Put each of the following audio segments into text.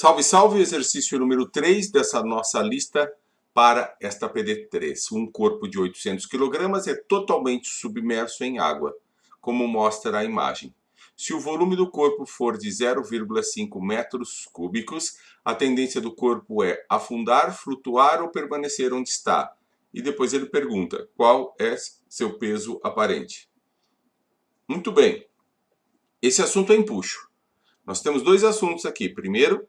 Salve, salve! Exercício número 3 dessa nossa lista para esta PD3. Um corpo de 800 kg é totalmente submerso em água, como mostra a imagem. Se o volume do corpo for de 0,5 metros cúbicos, a tendência do corpo é afundar, flutuar ou permanecer onde está. E depois ele pergunta, qual é seu peso aparente? Muito bem, esse assunto é empuxo. Nós temos dois assuntos aqui. Primeiro,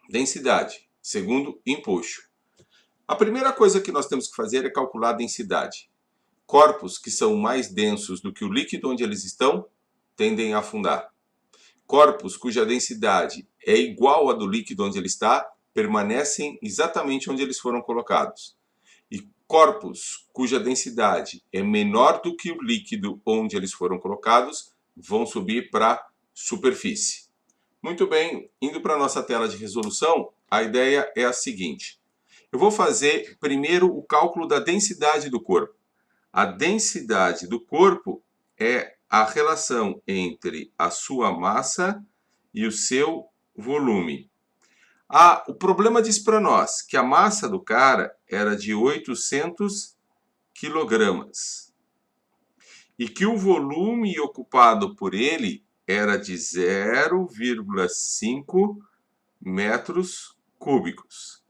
densidade. Segundo, empuxo. A primeira coisa que nós temos que fazer é calcular a densidade. Corpos que são mais densos do que o líquido onde eles estão tendem a afundar. Corpos cuja densidade é igual à do líquido onde ele está permanecem exatamente onde eles foram colocados. E corpos cuja densidade é menor do que o líquido onde eles foram colocados vão subir para a superfície. Muito bem, indo para a nossa tela de resolução, a ideia é a seguinte. Eu vou fazer primeiro o cálculo da densidade do corpo. A densidade do corpo é a relação entre a sua massa e o seu volume. O problema diz para nós que a massa do cara era de 800 kg e que o volume ocupado por ele era de 0,5 metros cúbicos.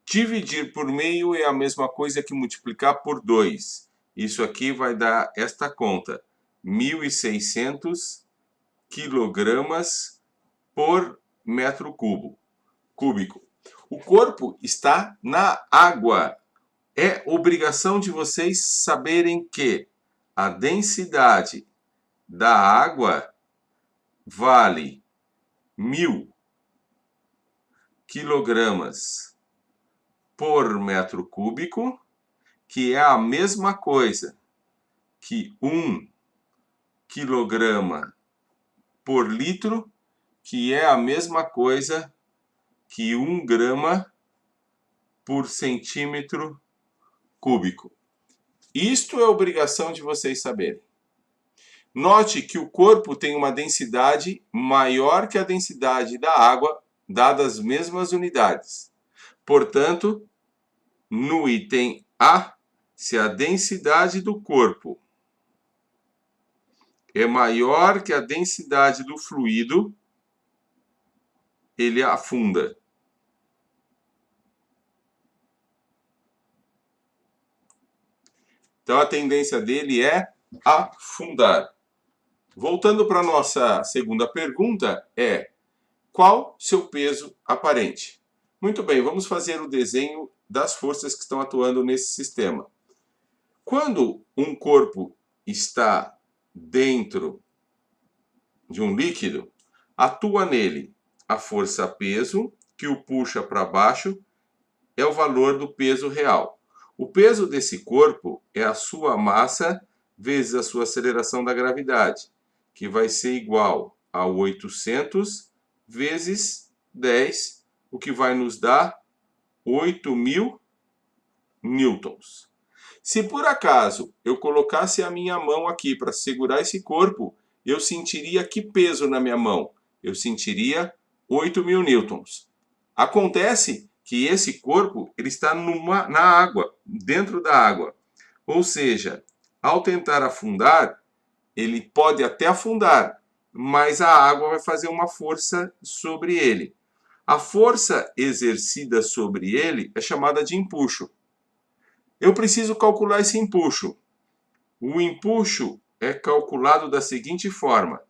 Dividir por meio é a mesma coisa que multiplicar por 2. Isso aqui vai dar esta conta, 1.600 quilogramas por metro cúbico. O corpo está na água. É obrigação de vocês saberem que a densidade da água vale 1.000 quilogramas por metro cúbico, que é a mesma coisa que 1 quilograma por litro, que é a mesma coisa que 1 grama por centímetro cúbico. Isto é obrigação de vocês saberem. Note que o corpo tem uma densidade maior que a densidade da água, dadas as mesmas unidades. Portanto, no item A, se a densidade do corpo é maior que a densidade do fluido, ele afunda. Então, a tendência dele é afundar. Voltando para a nossa segunda pergunta, qual seu peso aparente? Muito bem, vamos fazer o desenho das forças que estão atuando nesse sistema. Quando um corpo está dentro de um líquido, atua nele a força peso, que o puxa para baixo, é o valor do peso real. O peso desse corpo é a sua massa vezes a sua aceleração da gravidade, que vai ser igual a 800 vezes 10, o que vai nos dar 8.000 newtons. Se por acaso eu colocasse a minha mão aqui para segurar esse corpo, eu sentiria que peso na minha mão? Eu sentiria 8.000 newtons. Acontece que esse corpo ele está na água, dentro da água. Ou seja, ao tentar afundar, ele pode até afundar, mas a água vai fazer uma força sobre ele. A força exercida sobre ele é chamada de empuxo. Eu preciso calcular esse empuxo. O empuxo é calculado da seguinte forma.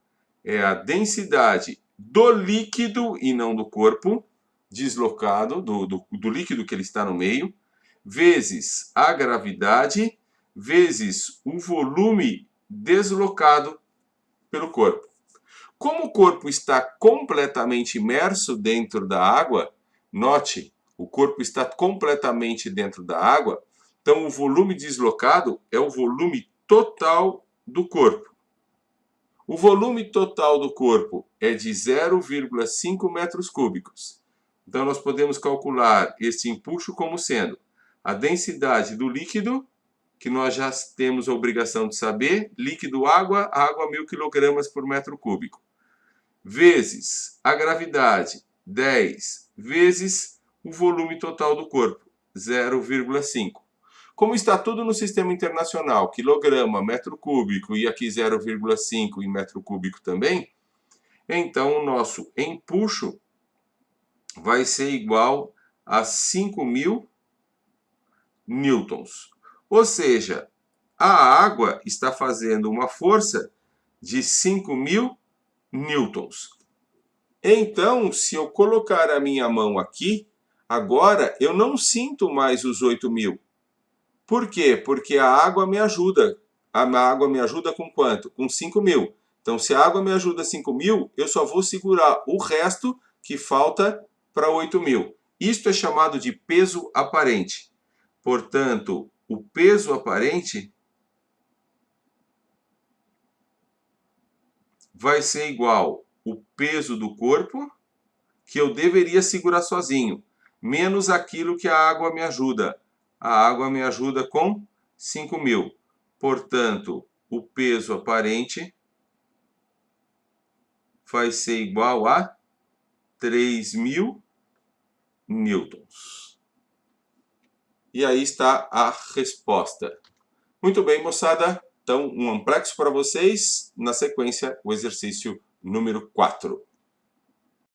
É a densidade do líquido e não do corpo, deslocado, do líquido que ele está no meio, vezes a gravidade, vezes o volume deslocado pelo corpo. Como o corpo está completamente imerso dentro da água, note, o corpo está completamente dentro da água, então o volume deslocado é o volume total do corpo. O volume total do corpo é de 0,5 metros cúbicos. Então nós podemos calcular esse empuxo como sendo a densidade do líquido, que nós já temos a obrigação de saber, líquido água 1.000 kg por metro cúbico, vezes a gravidade, 10 vezes o volume total do corpo, 0,5. Como está tudo no sistema internacional, quilograma, metro cúbico e aqui 0,5 em metro cúbico também, então o nosso empuxo vai ser igual a 5.000 newtons. Ou seja, a água está fazendo uma força de 5.000 newtons. Então, se eu colocar a minha mão aqui, agora eu não sinto mais os 8.000. Por quê? Porque a água me ajuda. A água me ajuda com quanto? Com 5.000. Então, se a água me ajuda 5.000, eu só vou segurar o resto que falta para 8.000. Isto é chamado de peso aparente. Portanto, o peso aparente vai ser igual ao peso do corpo, que eu deveria segurar sozinho, menos aquilo que a água me ajuda. A água me ajuda com 5.000. Portanto, o peso aparente vai ser igual a 3.000 newtons. E aí está a resposta. Muito bem, moçada. Então, um amplexo para vocês. Na sequência, o exercício número 4.